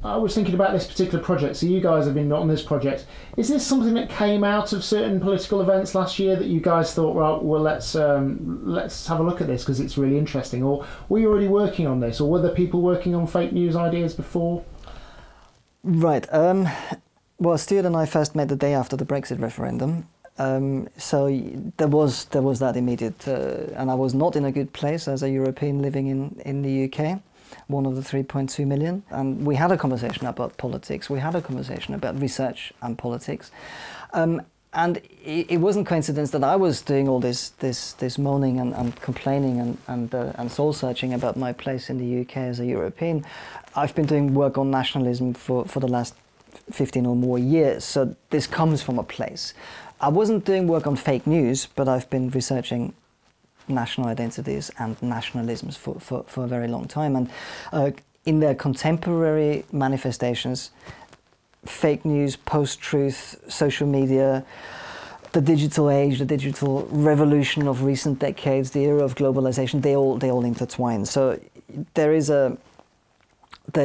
I was thinking about this particular project. So you guys have been on this project. Is this something that came out of certain political events last year that you guys thought, well, let's have a look at this because it's really interesting? Or were you already working on this, or were there people working on fake news ideas before? Right. Well, Stuart and I first met the day after the Brexit referendum. So there was that immediate, and I was not in a good place as a European living in the UK. One of the 3.2 million, and we had a conversation about politics. We had a conversation about research and politics, and it wasn't coincidence that I was doing all this moaning and complaining and soul searching about my place in the UK as a European. I've been doing work on nationalism for the last 15 or more years, so this comes from a place. I wasn't doing work on fake news, but I've been researching national identities and nationalisms for a very long time, and in their contemporary manifestations, fake news, post-truth, social media, the digital age, the digital revolution of recent decades, the era of globalization, they all intertwine. So there's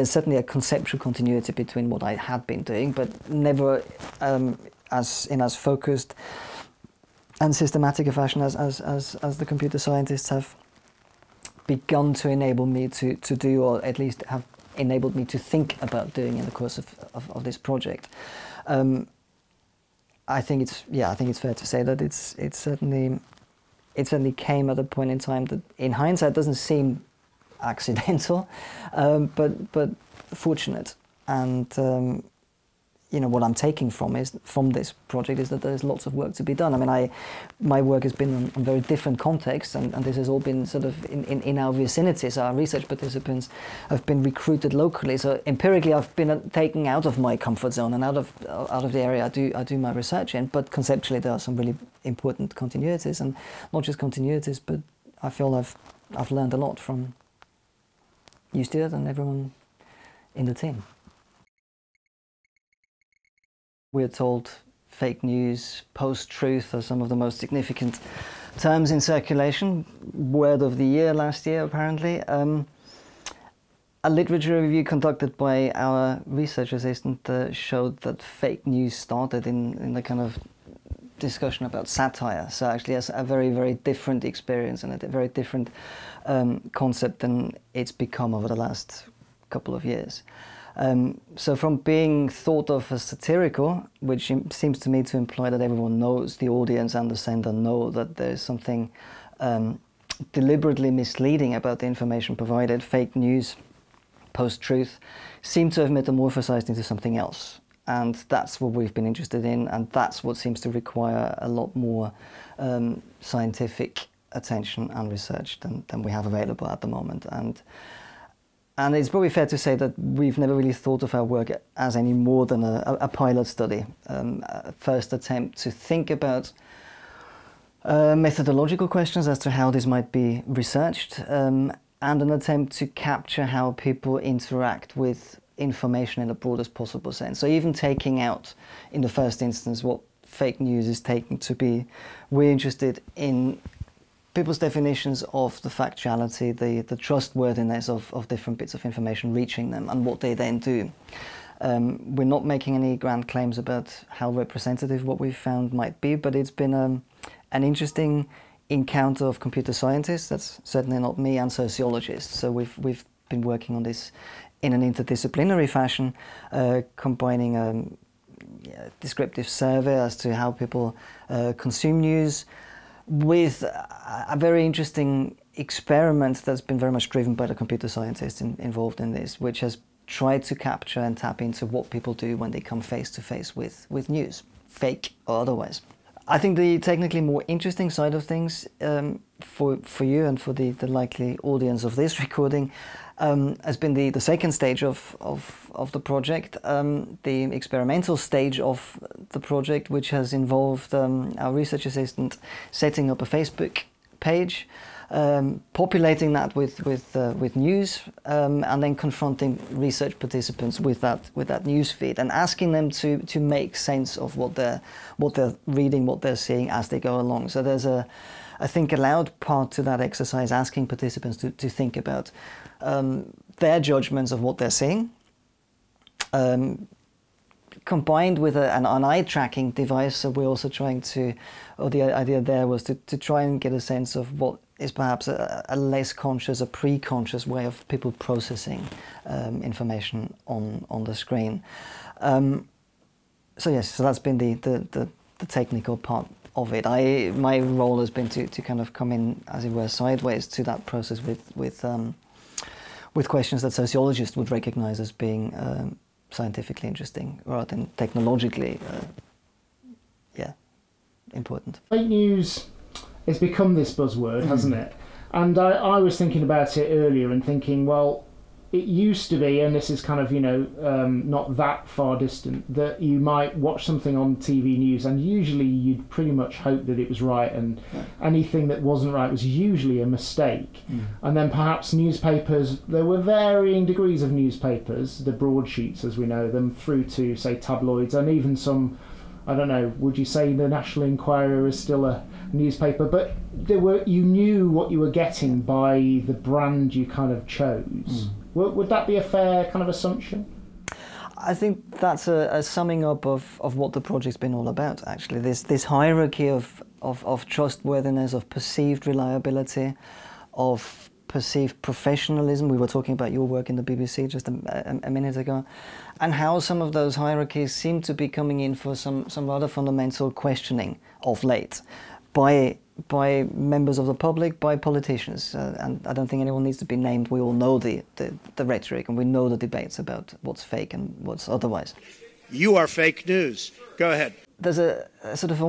certainly a conceptual continuity between what I had been doing, but never as focused and systematic a fashion as the computer scientists have begun to enable me to do, or at least have enabled me to think about doing in the course of this project. I think it's fair to say that it certainly came at a point in time that, in hindsight, doesn't seem accidental, but fortunate. And what I'm taking from this project is that there's lots of work to be done. I mean, my work has been on very different contexts, and this has all been sort of in our vicinity. So our research participants have been recruited locally. So empirically, I've been taken out of my comfort zone and out of the area I do my research in. But conceptually, there are some really important continuities, and not just continuities, but I feel I've learned a lot from you, Stuart, and everyone in the team. We're told fake news, post-truth are some of the most significant terms in circulation. Word of the year last year, apparently. A literature review conducted by our research assistant showed that fake news started in the kind of discussion about satire. So actually it's a very, very different experience and a very different concept than it's become over the last couple of years. So from being thought of as satirical, which seems to me to imply that everyone knows, the audience and the sender know that there's something deliberately misleading about the information provided, fake news, post-truth, seem to have metamorphosized into something else. And that's what we've been interested in, and that's what seems to require a lot more scientific attention and research than we have available at the moment. And it's probably fair to say that we've never really thought of our work as any more than a pilot study, a first attempt to think about methodological questions as to how this might be researched, and an attempt to capture how people interact with information in the broadest possible sense. So even taking out, in the first instance, what fake news is taken to be, we're interested in people's definitions of the factuality, the trustworthiness of different bits of information reaching them, and what they then do. We're not making any grand claims about how representative what we've found might be, but it's been an interesting encounter of computer scientists, that's certainly not me, and sociologists. So we've been working on this in an interdisciplinary fashion, combining a descriptive survey as to how people consume news, with a very interesting experiment that's been very much driven by the computer scientists involved in this, which has tried to capture and tap into what people do when they come face to face with news, fake or otherwise. I think the technically more interesting side of things for you and for the likely audience of this recording has been the second stage of the project, the experimental stage of the project, which has involved our research assistant setting up a Facebook page, populating that with news, and then confronting research participants with that news feed and asking them to make sense of what they're reading, what they're seeing as they go along. So there's a think aloud part to that exercise, asking participants to think about their judgments of what they're seeing, combined with an eye tracking device. So we're also trying to, or the idea there was to try and get a sense of what is perhaps a less conscious, a pre-conscious way of people processing information on the screen. So yes, so that's been the technical part of it. My role has been to kind of come in, as it were, sideways to that process with questions that sociologists would recognize as being scientifically interesting rather than technologically important. Fake news has become this buzzword, hasn't it? And I was thinking about it earlier and thinking, well, it used to be, and this is kind of, not that far distant, that you might watch something on TV news and usually you'd pretty much hope that it was right, and anything that wasn't right was usually a mistake. And then perhaps newspapers, there were varying degrees of newspapers, the broadsheets as we know them, through to, say, tabloids, and even some, I don't know, would you say the National Enquirer is still a newspaper? But you knew what you were getting by the brand you kind of chose. Would that be a fair kind of assumption? I think that's a summing up of what the project's been all about, actually. This hierarchy of trustworthiness, of perceived reliability, of perceived professionalism. We were talking about your work in the BBC just a minute ago, and how some of those hierarchies seem to be coming in for some rather fundamental questioning of late by members of the public, by politicians, and I don't think anyone needs to be named. We all know the rhetoric, and we know the debates about what's fake and what's otherwise. You are fake news. Go ahead. There's a sort of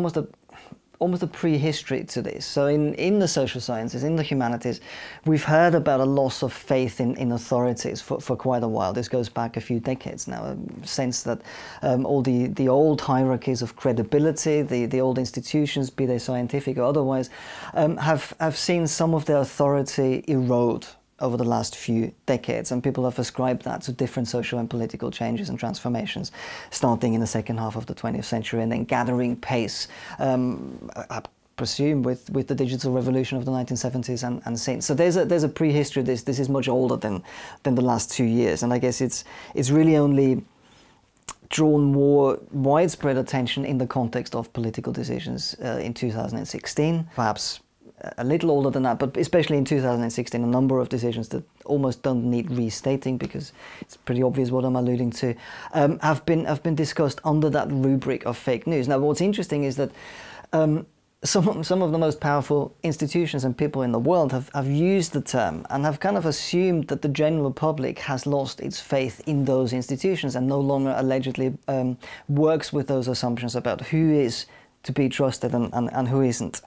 almost a prehistory to this. So in the social sciences, in the humanities, we've heard about a loss of faith in authorities for quite a while. This goes back a few decades now, a sense that all the old hierarchies of credibility, the old institutions, be they scientific or otherwise, have seen some of their authority erode over the last few decades, and people have ascribed that to different social and political changes and transformations, starting in the second half of the 20th century and then gathering pace, I presume, with the digital revolution of the 1970s and since. So there's a prehistory. This is much older than the last 2 years, and I guess it's really only drawn more widespread attention in the context of political decisions in 2016, perhaps a little older than that, but especially in 2016, a number of decisions that almost don't need restating because it's pretty obvious what I'm alluding to, have been discussed under that rubric of fake news. Now, what's interesting is that some of the most powerful institutions and people in the world have used the term and have kind of assumed that the general public has lost its faith in those institutions and no longer allegedly works with those assumptions about who is to be trusted and who isn't.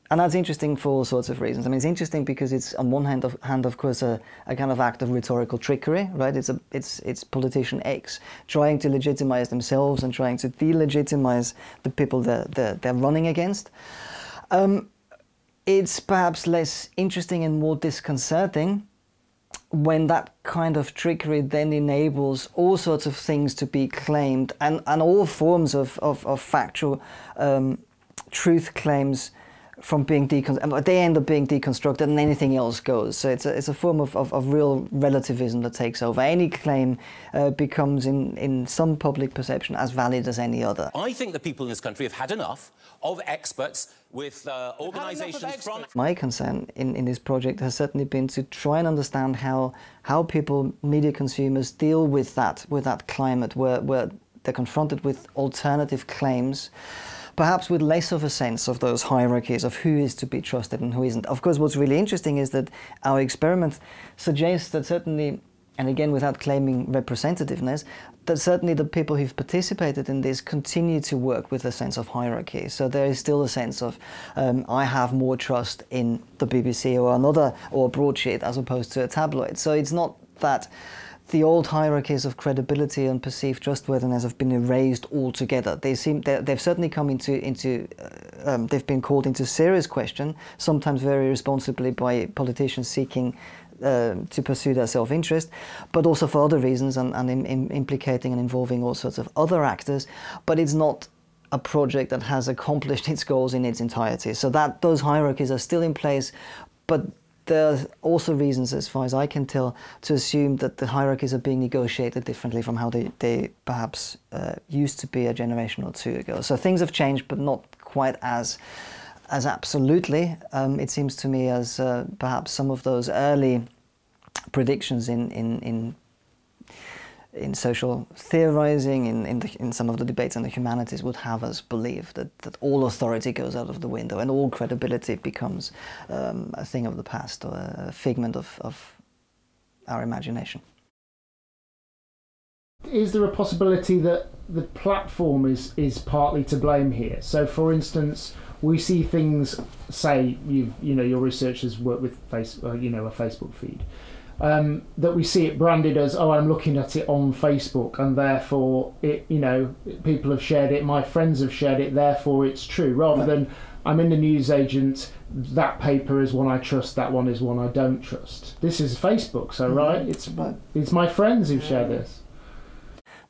And that's interesting for all sorts of reasons. I mean, it's interesting because it's on one hand, of course, a kind of act of rhetorical trickery, right? It's politician X trying to legitimize themselves and trying to delegitimize the people they're running against. It's perhaps less interesting and more disconcerting when that kind of trickery then enables all sorts of things to be claimed and all forms of factual truth claims from being they end up being deconstructed and anything else goes. So it's a form of real relativism that takes over. Any claim becomes in some public perception as valid as any other. I think the people in this country have had enough of experts with organisations from... My concern in this project has certainly been to try and understand how people, media consumers, deal with that climate where they're confronted with alternative claims, perhaps with less of a sense of those hierarchies of who is to be trusted and who isn't. Of course, what's really interesting is that our experiment suggests that certainly, and again without claiming representativeness, that certainly the people who've participated in this continue to work with a sense of hierarchy. So there is still a sense of, I have more trust in the BBC or a broadsheet as opposed to a tabloid. So it's not that the old hierarchies of credibility and perceived trustworthiness have been erased altogether. They've certainly come they've been called into serious question, sometimes very responsibly by politicians seeking to pursue their self-interest, but also for other reasons and implicating and involving all sorts of other actors. But it's not a project that has accomplished its goals in its entirety. So that those hierarchies are still in place, but there are also reasons, as far as I can tell, to assume that the hierarchies are being negotiated differently from how they perhaps used to be a generation or two ago. So things have changed, but not quite as absolutely. It seems to me as perhaps some of those early predictions in social theorizing, in some of the debates in the humanities, would have us believe that all authority goes out of the window and all credibility becomes a thing of the past or a figment of our imagination. Is there a possibility that the platform is partly to blame here? So, for instance, we see things, say your researchers work with a Facebook feed. That we see it branded as, oh, I'm looking at it on Facebook, and therefore people have shared it, my friends have shared it, therefore it's true, rather than I'm in the newsagent, that paper is one I trust, that one is one I don't trust. This is Facebook, so right, it's my friends who share this.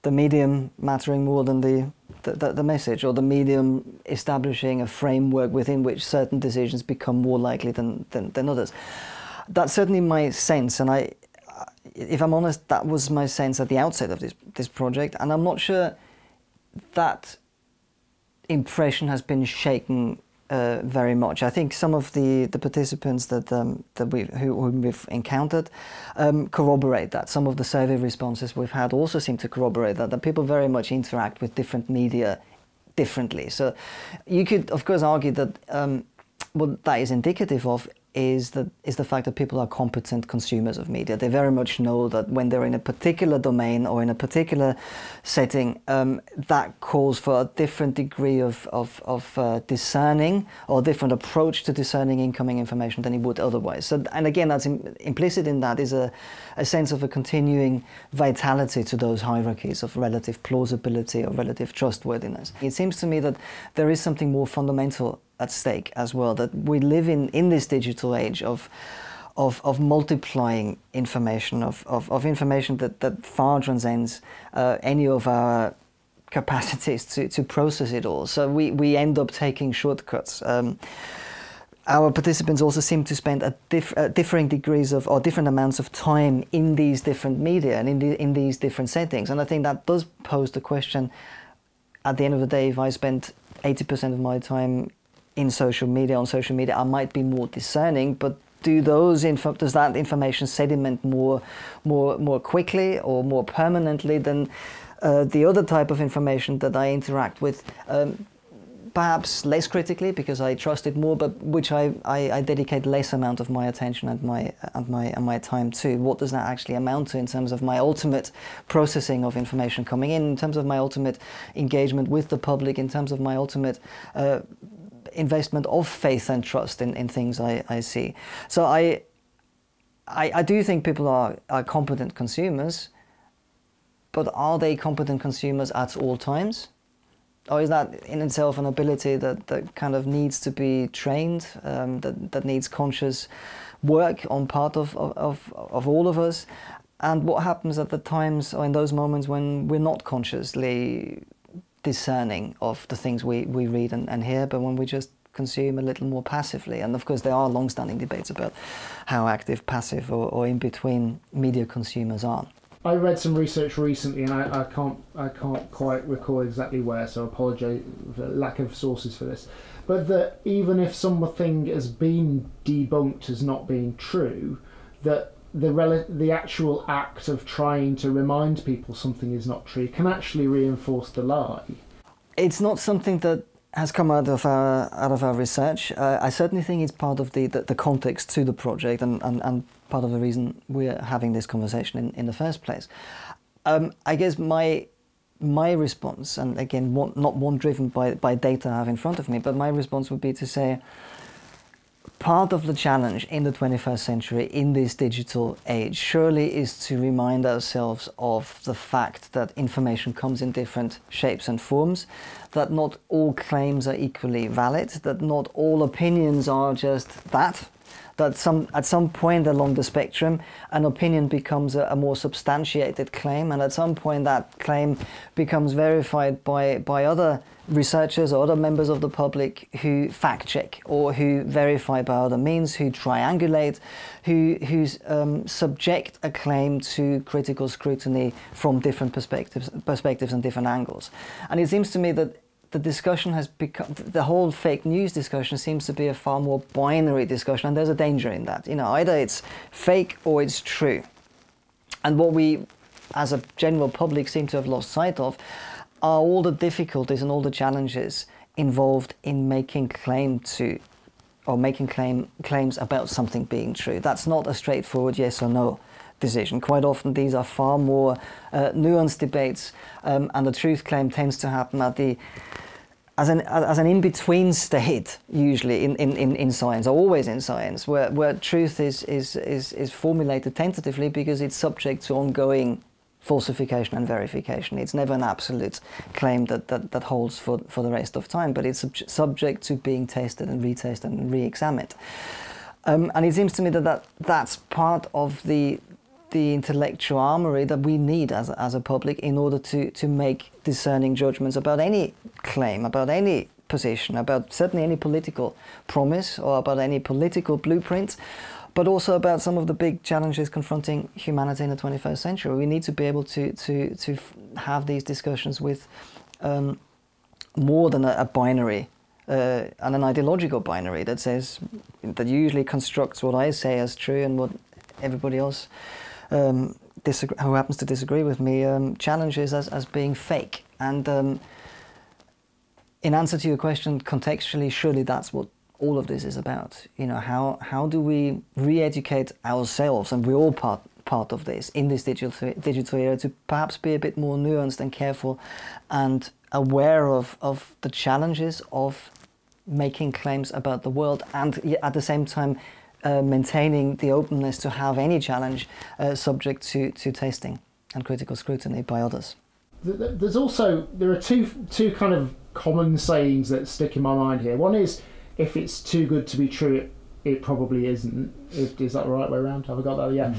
The medium mattering more than the message, or the medium establishing a framework within which certain decisions become more likely than others. That's certainly my sense, and if I'm honest, that was my sense at the outset of this project, and I'm not sure that impression has been shaken very much. I think some of the participants who we've encountered corroborate that. Some of the survey responses we've had also seem to corroborate that people very much interact with different media differently. So you could, of course, argue that what that is indicative of is the fact that people are competent consumers of media. They very much know that when they're in a particular domain or in a particular setting, that calls for a different degree of discerning, or a different approach to discerning incoming information than it would otherwise. So, and again, that's implicit in that is a sense of a continuing vitality to those hierarchies of relative plausibility or relative trustworthiness. It seems to me that there is something more fundamental at stake as well, that we live in this digital age of multiplying information, of information that far transcends any of our capacities to process it all. So we end up taking shortcuts. Our participants also seem to spend differing degrees of, or different amounts of time in these different media and in these different settings. And I think that does pose the question, at the end of the day, if I spent 80% of my time on social media, I might be more discerning, but does that information sediment more quickly or more permanently than the other type of information that I interact with, perhaps less critically because I trust it more, but which I dedicate less amount of my attention and my time to? What does that actually amount to in terms of my ultimate processing of information coming in terms of my ultimate engagement with the public, in terms of my ultimate investment of faith and trust in things I see? So I do think people are competent consumers, but are they competent consumers at all times? Or is that in itself an ability that kind of needs to be trained, that needs conscious work on part of all of us? And what happens at the times or in those moments when we're not consciously discerning of the things we read and hear, but when we just consume a little more passively? And of course there are long-standing debates about how active, passive or in between media consumers are. I read some research recently, and I can't quite recall exactly where, so I apologise for lack of sources for this, but that even if something has been debunked as not being true, that the actual act of trying to remind people something is not true can actually reinforce the lie. It's not something that has come out of our research. I certainly think it's part of the context to the project and part of the reason we're having this conversation in the first place. I guess my response, and again, not one driven by data I have in front of me, but my response would be to say, part of the challenge in the 21st century, in this digital age, surely is to remind ourselves of the fact that information comes in different shapes and forms, that not all claims are equally valid, that not all opinions are just that, That at some point along the spectrum, an opinion becomes a more substantiated claim, and at some point that claim becomes verified by other researchers or other members of the public who fact check or who verify by other means, who triangulate, who subject a claim to critical scrutiny from different perspectives and different angles. And it seems to me that the discussion has become, the whole fake news discussion seems to be a far more binary discussion, and there's a danger in that. You know, either it's fake or it's true. And what we, as a general public, seem to have lost sight of are all the difficulties and all the challenges involved in making claims about something being true. That's not a straightforward yes or no decision. Quite often these are far more nuanced debates, and the truth claim tends to happen at as an in-between state, usually in science, or always in science, where truth is formulated tentatively because it's subject to ongoing falsification and verification. It's never an absolute claim that holds for the rest of time, but it's subject to being tested and retested and re-examined. And it seems to me that's part of the intellectual armory that we need as a public in order to make discerning judgments about any claim, about any position, about certainly any political promise or about any political blueprint, but also about some of the big challenges confronting humanity in the 21st century. We need to be able to have these discussions with more than a binary and an ideological binary that usually constructs what I say as true and what everybody else who happens to disagree with me challenges as being fake. And in answer to your question, contextually, surely that's what all of this is about. You know, how do we re-educate ourselves, and we're all part of this in this digital era, to perhaps be a bit more nuanced and careful and aware of the challenges of making claims about the world, and at the same time maintaining the openness to have any challenge subject to testing and critical scrutiny by others. There are two kind of common sayings that stick in my mind here. One is, if it's too good to be true, it probably isn't. Is that the right way around? Have I got that? Yeah.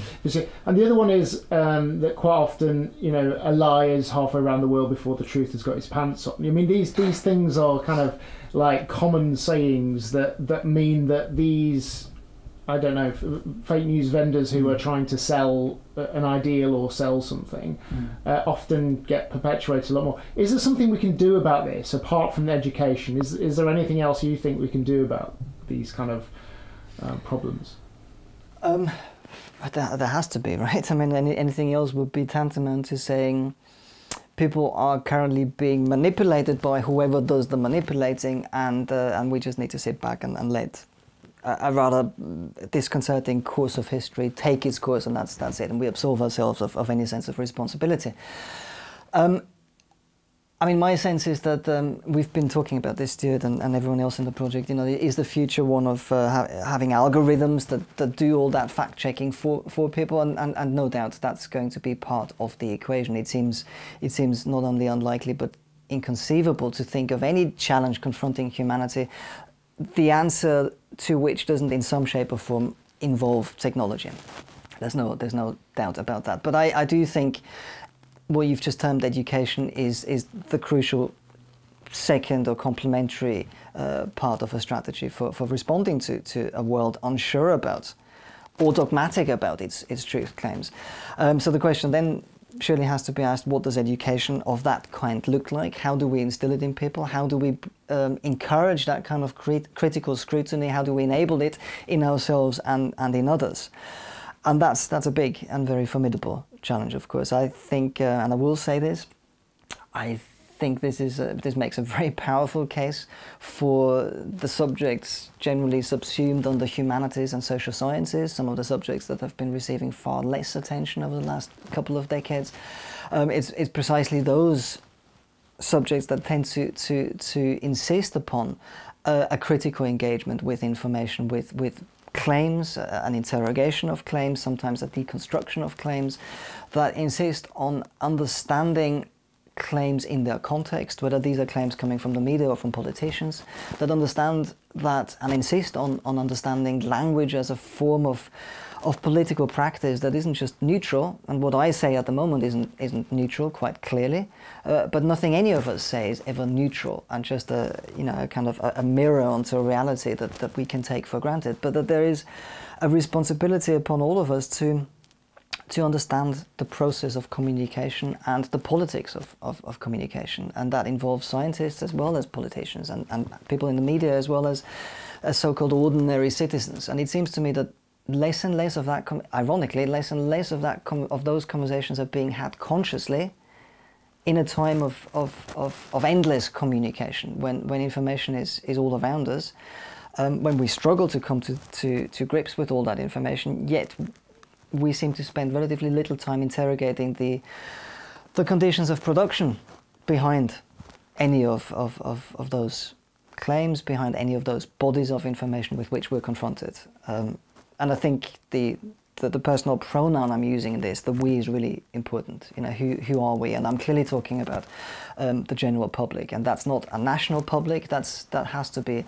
And the other one is that quite often, you know, a lie is halfway around the world before the truth has got its pants on. I mean, these things are kind of like common sayings that mean that these, I don't know, fake news vendors who are trying to sell an ideal or sell something often get perpetuated a lot more. Is there something we can do about this apart from the education? Is there anything else you think we can do about these kind of problems? There has to be, right? I mean, anything else would be tantamount to saying people are currently being manipulated by whoever does the manipulating, and we just need to sit back and let a rather disconcerting course of history take its course, and that's it, and we absolve ourselves of any sense of responsibility. I mean, my sense is that we've been talking about this, Stuart, and everyone else in the project. You know, is the future one of having algorithms that do all that fact-checking for people? And no doubt that's going to be part of the equation. It seems not only unlikely but inconceivable to think of any challenge confronting humanity, the answer to which doesn't in some shape or form involve technology. There's no doubt about that. But I do think what you've just termed education is the crucial second or complementary part of a strategy for responding to a world unsure about or dogmatic about its truth claims. So the question then surely has to be asked, what does education of that kind look like? How do we instill it in people? How do we encourage that kind of critical scrutiny? How do we enable it in ourselves and in others? And that's a big and very formidable challenge, of course. I think, and I will say this, I think this makes a very powerful case for the subjects generally subsumed under humanities and social sciences, some of the subjects that have been receiving far less attention over the last couple of decades. It's precisely those subjects that tend to insist upon a critical engagement with information, with claims, an interrogation of claims, sometimes a deconstruction of claims, that insist on understanding claims in their context, whether these are claims coming from the media or from politicians, that understand that and insist on understanding language as a form of political practice that isn't just neutral, and what I say at the moment isn't neutral quite clearly, but nothing any of us say is ever neutral and just a kind of a mirror onto a reality that we can take for granted, but that there is a responsibility upon all of us to understand the process of communication and the politics of communication, and that involves scientists as well as politicians and people in the media as well as so-called ordinary citizens. And it seems to me that less and less of that, ironically, less and less of those conversations are being had consciously in a time of endless communication, when information is all around us, when we struggle to come to grips with all that information, yet we seem to spend relatively little time interrogating the conditions of production behind any of those claims, behind any of those bodies of information with which we're confronted. And I think the personal pronoun I'm using in this, the we, is really important. Who are we? And I'm clearly talking about the general public, and that's not a national public. That has to be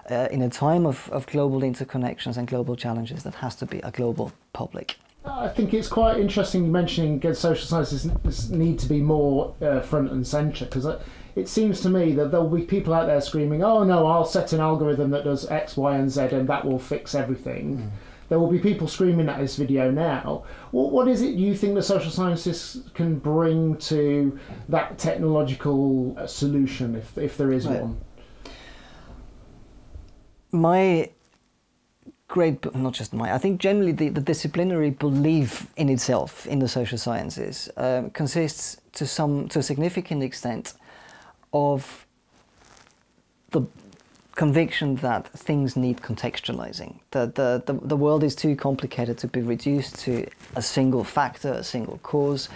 in a time of global interconnections and global challenges. That has to be a global public. I think it's quite interesting you mentioning social sciences need to be more front and centre, because it seems to me that there'll be people out there screaming, oh no, I'll set an algorithm that does X, Y and Z and that will fix everything. Mm. There will be people screaming at this video now. What is it you think the social sciences can bring to that technological solution, if there is one? I think generally the disciplinary belief in itself in the social sciences consists to a significant extent of the conviction that things need contextualizing, that the world is too complicated to be reduced to a single factor, a single cause,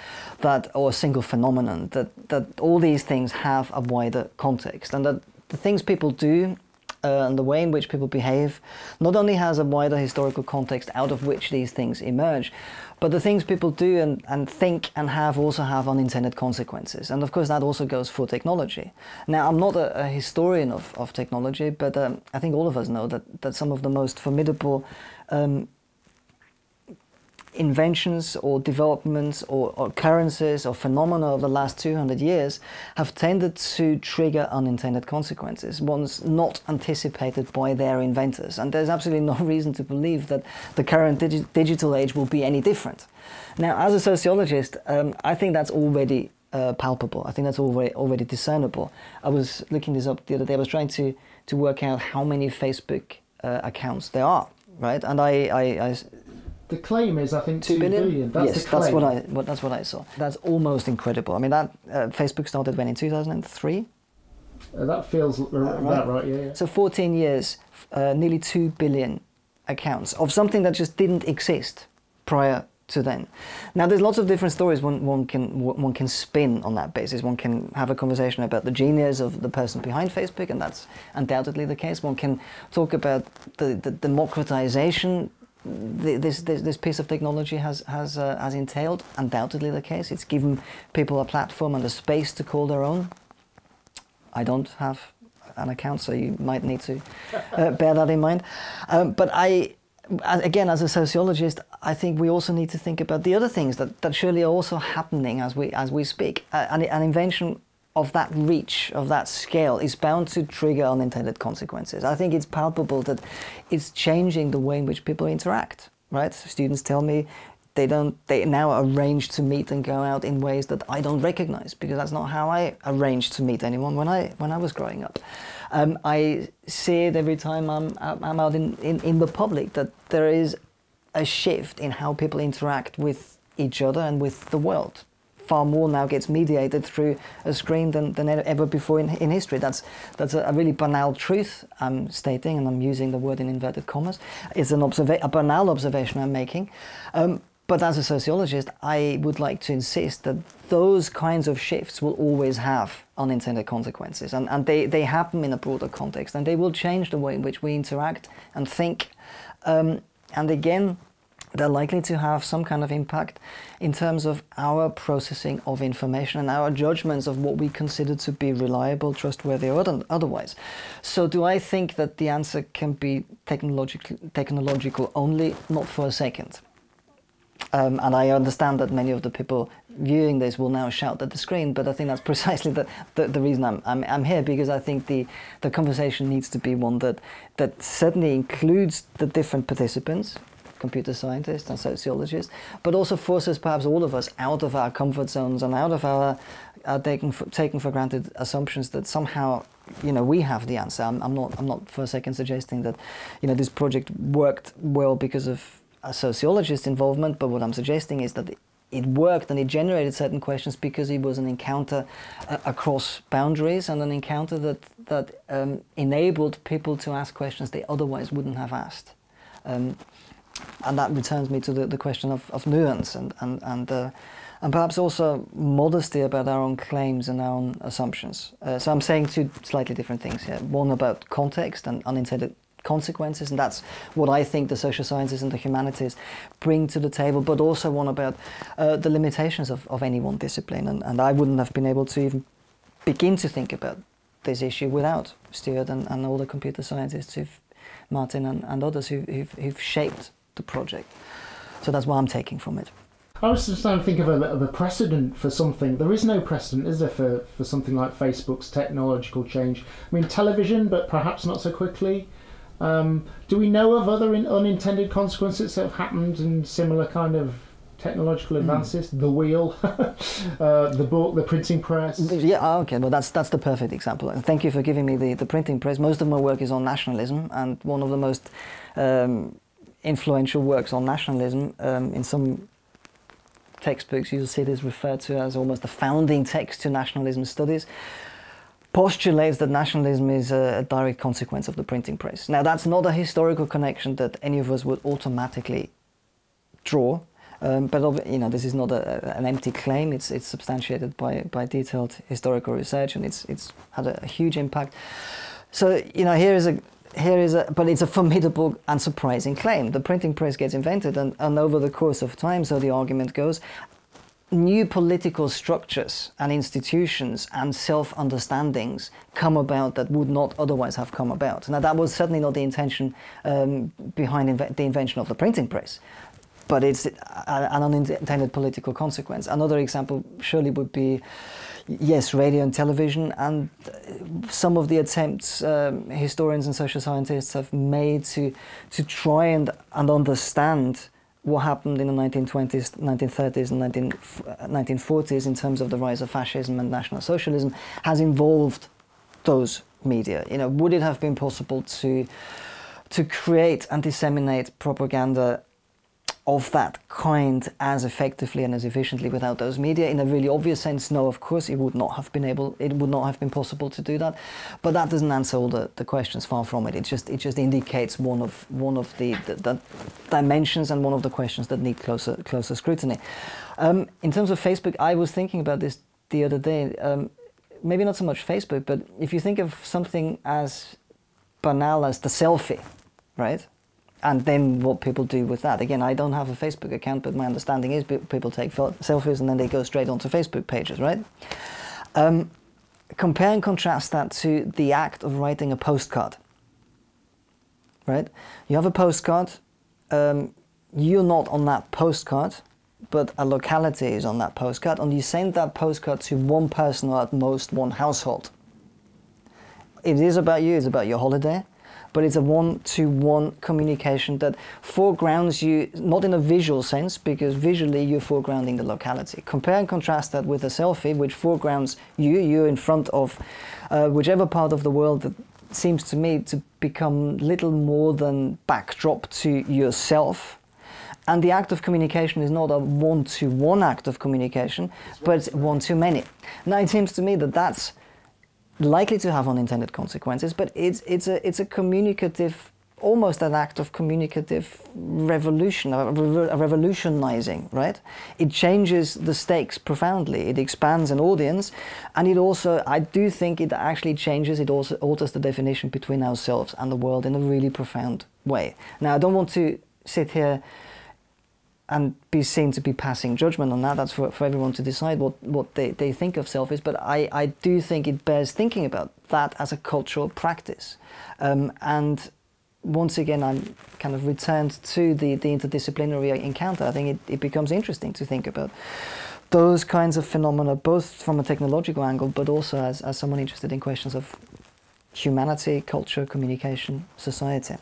or a single phenomenon, that all these things have a wider context, and that the things people do and the way in which people behave not only has a wider historical context out of which these things emerge, but the things people do and think and also have unintended consequences. And of course that also goes for technology. Now, I'm not a historian of technology, but I think all of us know that some of the most formidable inventions or developments or occurrences or phenomena of the last 200 years have tended to trigger unintended consequences, ones not anticipated by their inventors. And there's absolutely no reason to believe that the current digital age will be any different. Now, as a sociologist, I think that's already palpable. I think that's already discernible. I was looking this up the other day. I was trying to work out how many Facebook accounts there are, right? And I the claim is, I think, 2 billion. That's yes, the claim. that's what I saw. That's almost incredible. I mean, that Facebook started when, in 2003? That feels about right, yeah. So 14 years, nearly 2 billion accounts of something that just didn't exist prior to then. Now, there's lots of different stories one can spin on that basis. One can have a conversation about the genius of the person behind Facebook, and that's undoubtedly the case. One can talk about the democratization this piece of technology has entailed, undoubtedly the case. It's given people a platform and a space to call their own. I don't have an account, so you might need to bear that in mind. But again, as a sociologist, I think we also need to think about the other things that surely are also happening as we speak. An invention of that reach, of that scale, is bound to trigger unintended consequences. I think it's palpable that it's changing the way in which people interact, right? Students tell me they now arrange to meet and go out in ways that I don't recognize, because that's not how I arranged to meet anyone when I was growing up. I see it every time I'm out in the public, that there is a shift in how people interact with each other and with the world. Far more now gets mediated through a screen than ever before in history. That's a really banal truth I'm stating, and I'm using the word in inverted commas. It's a banal observation I'm making. But as a sociologist, I would like to insist that those kinds of shifts will always have unintended consequences, and they happen in a broader context, and they will change the way in which we interact and think. And again, they're likely to have some kind of impact in terms of our processing of information and our judgments of what we consider to be reliable, trustworthy, or otherwise. So do I think that the answer can be technological only? Not for a second. And I understand that many of the people viewing this will now shout at the screen, but I think that's precisely the reason I'm here, because I think the conversation needs to be one that certainly includes the different participants, computer scientists and sociologists, but also forces perhaps all of us out of our comfort zones and out of our taken for granted assumptions that somehow, you know, we have the answer. I'm not for a second suggesting that, you know, this project worked well because of a sociologist's involvement, but what I'm suggesting is that it worked and it generated certain questions because it was an encounter across boundaries, and an encounter that enabled people to ask questions they otherwise wouldn't have asked. And that returns me to the question of nuance and perhaps also modesty about our own claims and our own assumptions. So I'm saying two slightly different things here. One about context and unintended consequences, and that's what I think the social sciences and the humanities bring to the table, but also one about the limitations of any one discipline. And I wouldn't have been able to even begin to think about this issue without Stuart and all the computer scientists, Martin and others who've shaped the project. So that's what I'm taking from it. I was just trying to think of a precedent for something. There is no precedent, is there, for something like Facebook's technological change? I mean, television, but perhaps not so quickly. Do we know of other unintended consequences that have happened in similar kind of technological advances? The wheel, the book, the printing press. Yeah, okay. Well, that's the perfect example. And thank you for giving me the printing press. Most of my work is on nationalism, and one of the most influential works on nationalism in some textbooks you'll see this referred to as almost the founding text to nationalism studies, postulates that nationalism is a direct consequence of the printing press. Now, that's not a historical connection that any of us would automatically draw, but you know, this is not an empty claim. It's substantiated by detailed historical research, and it's had a huge impact. So, you know, here is but it's a formidable and surprising claim. The printing press gets invented, and over the course of time, so the argument goes, new political structures and institutions and self-understandings come about that would not otherwise have come about. Now, that was certainly not the intention behind the invention of the printing press, but it's an unintended political consequence. Another example surely would be, yes, radio and television, and some of the attempts historians and social scientists have made to try and understand what happened in the 1920s, 1930s and 1940s in terms of the rise of fascism and National Socialism has involved those media. You know, would it have been possible to create and disseminate propaganda of that kind as effectively and as efficiently without those media? In a really obvious sense, no, of course it would not have been possible to do that. But that doesn't answer all the questions, far from it. It just indicates one of the dimensions and one of the questions that need closer scrutiny. In terms of Facebook, I was thinking about this the other day. Maybe not so much Facebook, but if you think of something as banal as the selfie, right? And then what people do with that. Again, I don't have a Facebook account, but my understanding is people take selfies and then they go straight onto Facebook pages, right? Compare and contrast that to the act of writing a postcard, right? You have a postcard, you're not on that postcard, but a locality is on that postcard, and you send that postcard to one person or at most one household. It is about you, it's about your holiday, but it's a one-to-one communication that foregrounds you, not in a visual sense, because visually you're foregrounding the locality. Compare and contrast that with a selfie, which foregrounds you're in front of whichever part of the world that seems to me to become little more than backdrop to yourself. And the act of communication is not a one-to-one act of communication, but one-to-many. Now, it seems to me that that's likely to have unintended consequences, but it's a communicative, almost an act of communicative revolution, a revolutionizing, right? It changes the stakes profoundly. It expands an audience, and it also, I do think it actually changes, it also alters the definition between ourselves and the world in a really profound way. Now, I don't want to sit here and be seen to be passing judgment on that. That's for everyone to decide what they think of self is. But I do think it bears thinking about that as a cultural practice. And once again, I'm kind of returned to the interdisciplinary encounter. I think it becomes interesting to think about those kinds of phenomena, both from a technological angle, but also as someone interested in questions of humanity, culture, communication, society.